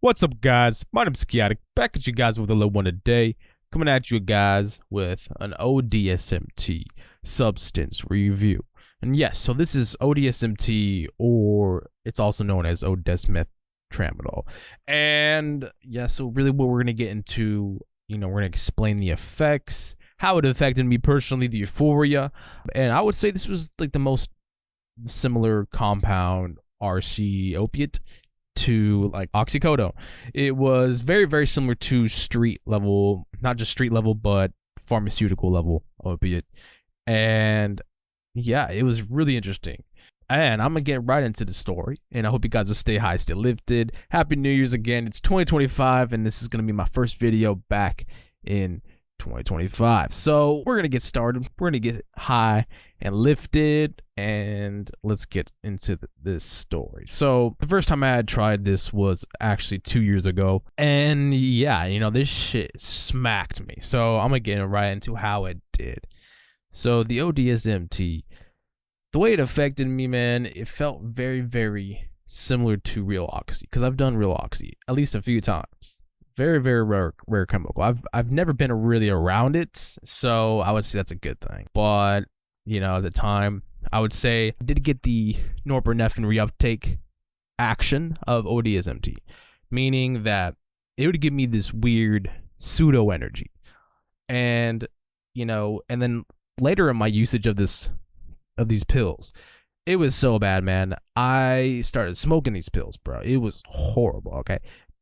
What's up, guys? My name's KhaoticK, back at you guys with a little one today, coming at you guys with an O-DSMT substance review. And yes, so this is O-DSMT, or it's also known as O-DESMETHYLTRAMADOL. And yeah, so really what we're going to get into, we're going to explain the effects, how it affected me personally, the euphoria. And I would say this was like the most similar compound RC opiate to like oxycodone. It was very, very similar to street level, not just street level, but pharmaceutical level opiate. And yeah, it was really interesting. And I'm gonna get right into the story, and I hope you guys will stay high, stay lifted. Happy New Year's again. It's 2025, and this is gonna be my first video back in 2025. So we're gonna get started. We're gonna get high and lifted, and let's get into this story. So the first time I had tried this was actually 2 years ago, and yeah, this shit smacked me. So I'm gonna get right into how it did. So the O-DSMT, the way it affected me, man, it felt very, very similar to real oxy, because I've done real oxy at least a few times. Very, very rare chemical. I've never been really around it, so I would say that's a good thing. But at the time, I would say I did get the norepinephrine reuptake action of O-DSMT, meaning that it would give me this weird pseudo energy. And and then later in my usage of these pills, it was so bad, man. I started smoking these pills, bro. It was horrible, okay?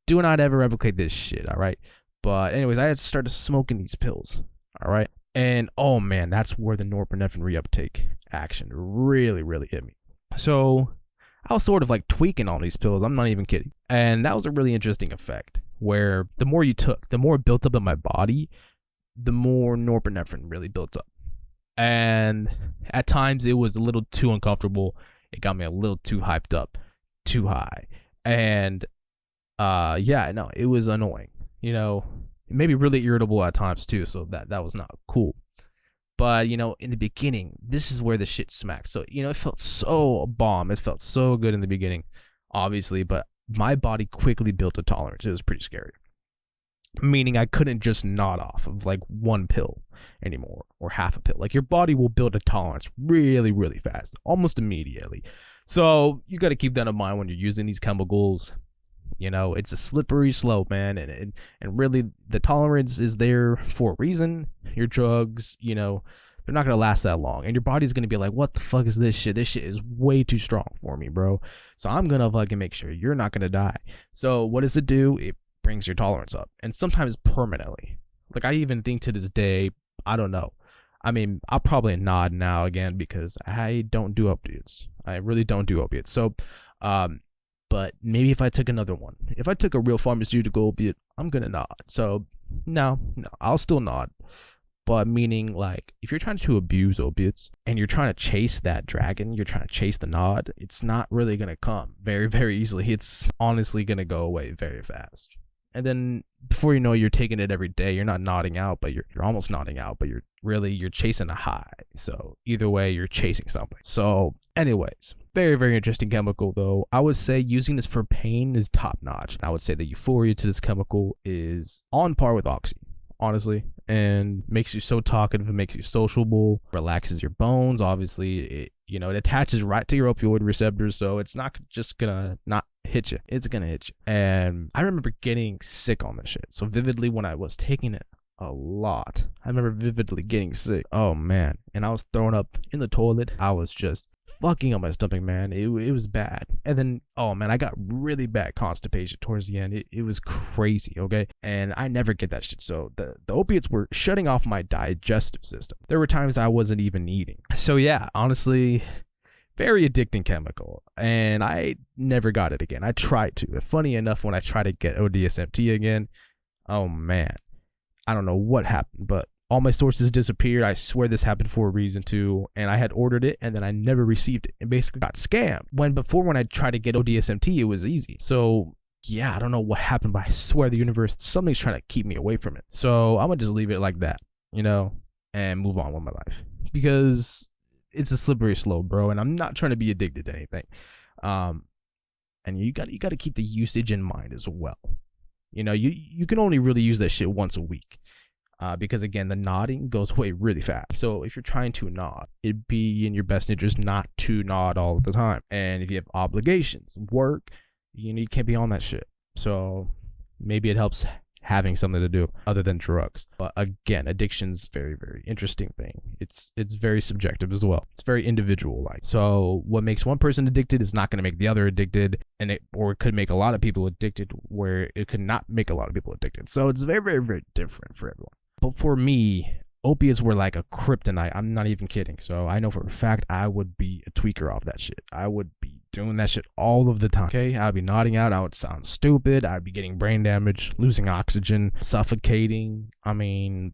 Do not ever replicate this shit, all right? But anyways, I had started smoking these pills, all right? And oh man, that's where the norepinephrine reuptake action really, really hit me. So I was sort of like tweaking on these pills. I'm not even kidding. And that was a really interesting effect, where the more you took, the more it built up in my body, the more norepinephrine really built up. And at times it was a little too uncomfortable. It got me a little too hyped up, too high. And it was annoying. It made me really irritable at times too, so that was not cool. But in the beginning, this is where the shit smacked. So it felt so bomb. It felt so good in the beginning, obviously, but my body quickly built a tolerance. It was pretty scary. Meaning I couldn't just nod off of like one pill anymore, or half a pill. Like, your body will build a tolerance really, really fast, almost immediately. So you got to keep that in mind when you're using these chemicals. It's a slippery slope, man, and really the tolerance is there for a reason. Your drugs, they're not gonna last that long, and your body's gonna be like, what the fuck is this shit? This shit is way too strong for me, bro. So I'm gonna fucking make sure you're not gonna die. So what does it do? It brings your tolerance up, and sometimes permanently. Like, I even think to this day, I don't know. I mean, I'll probably nod now again because I don't do opiates. I really don't do opiates. So, but maybe if I took another one, if I took a real pharmaceutical opiate, I'm gonna nod. So no, I'll still nod. But meaning, like, if you're trying to abuse opiates and you're trying to chase that dragon, you're trying to chase the nod, it's not really gonna come very, very easily. It's honestly gonna go away very fast. And then before you know, you're taking it every day. You're not nodding out, but you're almost nodding out, but you're chasing a high. So either way, you're chasing something. So anyways, very, very interesting chemical though. I would say using this for pain is top notch. I would say the euphoria to this chemical is on par with oxy, honestly, and makes you so talkative. It makes you sociable, relaxes your bones. Obviously, it attaches right to your opioid receptors, so it's not just gonna not hit you. It's gonna hit you. And I remember getting sick on this shit so vividly when I was taking it a lot. I remember vividly getting sick. Oh man, and I was throwing up in the toilet. I was just fucking up my stomach, man. It was bad. And then, oh man, I got really bad constipation towards the end. It was crazy, okay? And I never get that shit. So the opiates were shutting off my digestive system. There were times I wasn't even eating. So yeah, honestly, very addicting chemical. And I never got it again. I tried to. Funny enough, when I tried to get O-DSMT again, oh man, I don't know what happened, but all my sources disappeared. I swear this happened for a reason too. And I had ordered it and then I never received it and basically got scammed. When I tried to get O-DSMT, it was easy. So yeah, I don't know what happened, but I swear the universe, something's trying to keep me away from it. So I'm gonna just leave it like that, and move on with my life, because it's a slippery slope, bro. And I'm not trying to be addicted to anything. And you got to keep the usage in mind as well. You know, you can only really use that shit once a week. Because again, the nodding goes away really fast. So if you're trying to nod, it'd be in your best interest not to nod all the time. And if you have obligations, work, you can't be on that shit. So maybe it helps having something to do other than drugs. But again, addiction's very, very interesting thing. It's very subjective as well. It's very individual-like. So what makes one person addicted is not going to make the other addicted, or it could make a lot of people addicted where it could not make a lot of people addicted. So it's very, very, very different for everyone. But for me, opiates were like a kryptonite. I'm not even kidding. So I know for a fact I would be a tweaker off that shit. I would be doing that shit all of the time. Okay, I'd be nodding out. I would sound stupid. I'd be getting brain damage, losing oxygen, suffocating. I mean,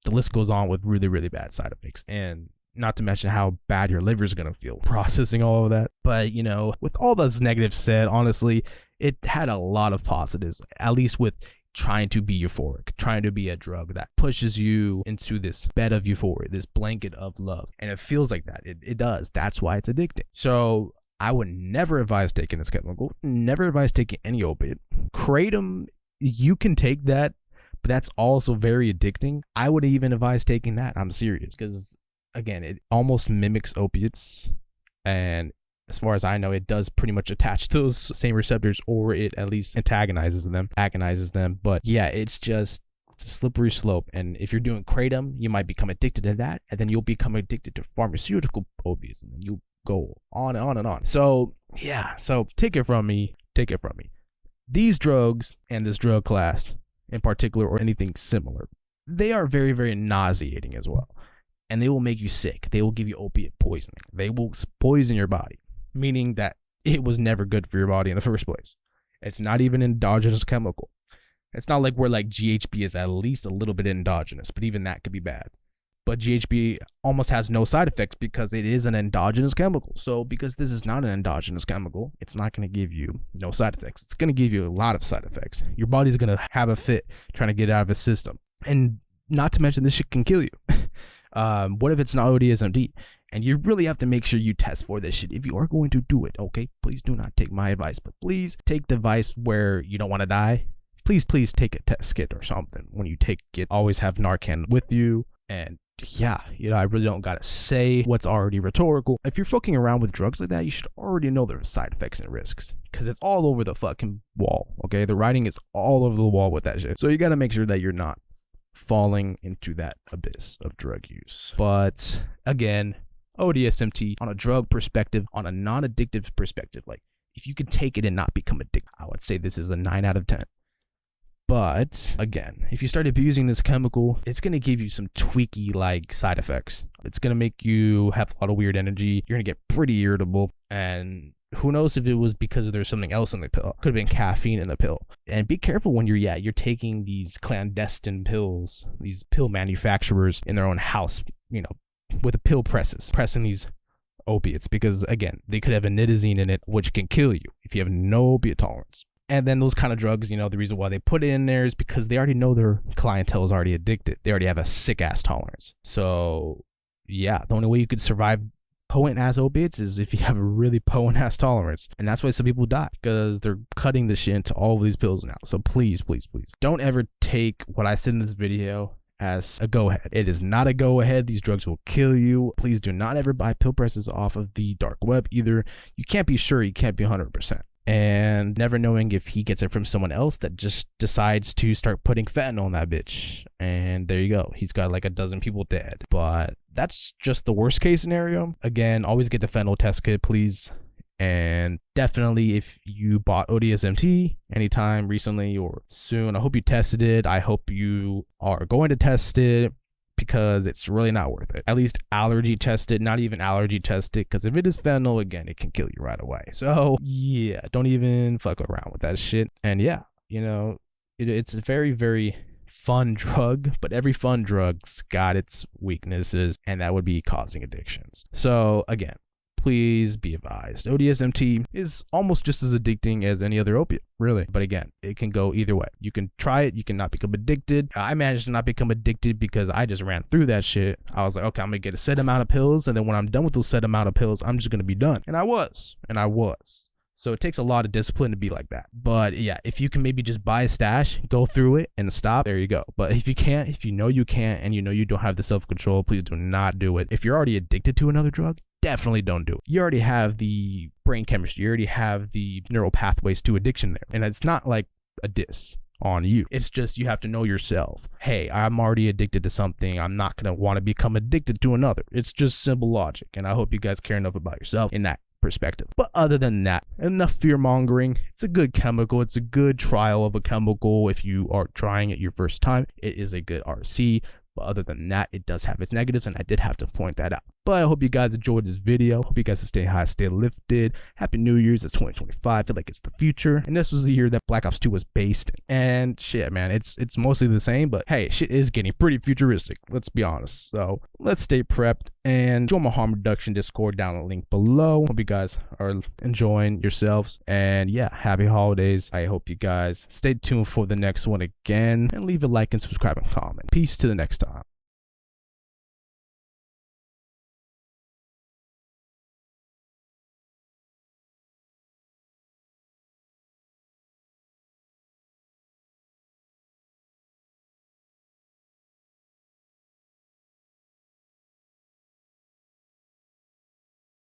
the list goes on with really, really bad side effects. And not to mention how bad your liver is going to feel processing all of that. But, you know, with all those negatives said, honestly, it had a lot of positives, at least with trying to be euphoric, trying to be a drug that pushes you into this bed of euphoria, this blanket of love. And it feels like that. It does. That's why it's addicting. So I would never advise taking this chemical, never advise taking any opiate. Kratom, you can take that, but that's also very addicting. I would even advise taking that. I'm serious, because again, it almost mimics opiates, and as far as I know, it does pretty much attach to those same receptors, or it at least agonizes them. But yeah, it's a slippery slope. And if you're doing kratom, you might become addicted to that, and then you'll become addicted to pharmaceutical opiates, and then you'll go on and on and on. So yeah, so take it from me. These drugs and this drug class in particular, or anything similar, they are very, very nauseating as well. And they will make you sick. They will give you opiate poisoning. They will poison your body, meaning that it was never good for your body in the first place. It's not even an endogenous chemical. It's not like where like GHB is at least a little bit endogenous, but even that could be bad. But GHB almost has no side effects because it is an endogenous chemical. So because this is not an endogenous chemical, it's not going to give you no side effects. It's going to give you a lot of side effects. Your body's going to have a fit trying to get it out of its system. And not to mention, this shit can kill you. What if it's not O-DSMT? And you really have to make sure you test for this shit if you are going to do it, okay? Please do not take my advice, but please take the advice where you don't want to die. Please take a test kit or something when you take it. Always have Narcan with you. And yeah, I really don't gotta say what's already rhetorical. If you're fucking around with drugs like that, you should already know their side effects and risks, because it's all over the fucking wall, okay? The writing is all over the wall with that shit. So you gotta make sure that you're not falling into that abyss of drug use. But again, O-DSMT, on a drug perspective, on a non-addictive perspective, like if you can take it and not become addicted, I would say this is a 9 out of 10. But again, if you start abusing this chemical, it's going to give you some tweaky like side effects. It's going to make you have a lot of weird energy. You're going to get pretty irritable, and who knows if it was because there's something else in the pill. Could have been caffeine in the pill. And be careful when you're taking these clandestine pills, these pill manufacturers in their own house, with the pill presses, pressing these opiates, because again, they could have anitazine in it, which can kill you if you have no opiate tolerance. And then those kind of drugs, the reason why they put it in there is because they already know their clientele is already addicted. They already have a sick ass tolerance. So yeah, the only way you could survive potent ass opiates is if you have a really potent ass tolerance. And that's why some people die, because they're cutting the shit into all of these pills now. So please don't ever take what I said in this video as a go ahead. It is not a go ahead. These drugs will kill you. Please do not ever buy pill presses off of the dark web either. You can't be sure. You can't be 100%. And never knowing if he gets it from someone else that just decides to start putting fentanyl in that bitch. And there you go. He's got like a dozen people dead. But that's just the worst case scenario. Again, always get the fentanyl test kit, please. And definitely, if you bought O-DSMT anytime recently or soon, I hope you tested it. I hope you are going to test it, because it's really not worth it. At least allergy test it, not even allergy test it, because if it is fentanyl, again, it can kill you right away. So yeah, don't even fuck around with that shit. And yeah, it's a very, very fun drug, but every fun drug's got its weaknesses, and that would be causing addictions. So again, please be advised. O-DSMT is almost just as addicting as any other opiate, really. But again, it can go either way. You can try it. You can not become addicted. I managed to not become addicted because I just ran through that shit. I was like, okay, I'm going to get a set amount of pills. And then when I'm done with those set amount of pills, I'm just going to be done. And I was. So it takes a lot of discipline to be like that. But yeah, if you can maybe just buy a stash, go through it and stop, there you go. But if you can't, if you know you can't and you know you don't have the self-control, please do not do it. If you're already addicted to another drug, definitely don't do it. You already have the brain chemistry, you already have the neural pathways to addiction there. And it's not like a diss on you. It's just you have to know yourself. Hey, I'm already addicted to something. I'm not going to want to become addicted to another. It's just simple logic. And I hope you guys care enough about yourself in that perspective. But other than that, enough fear mongering. It's a good chemical. It's a good trial of a chemical. If you are trying it your first time, it is a good RC. But other than that, it does have its negatives, and I did have to point that out. But I hope you guys enjoyed this video. Hope you guys stay high, stay lifted. Happy New Year's. It's 2025. I feel like it's the future. And this was the year that Black Ops 2 was based in. And shit, man, it's mostly the same, but hey, shit is getting pretty futuristic. Let's be honest. So let's stay prepped and join my harm reduction Discord down in the link below. Hope you guys are enjoying yourselves. And yeah, happy holidays. I hope you guys stay tuned for the next one again, and leave a like and subscribe and comment. Peace to the next time.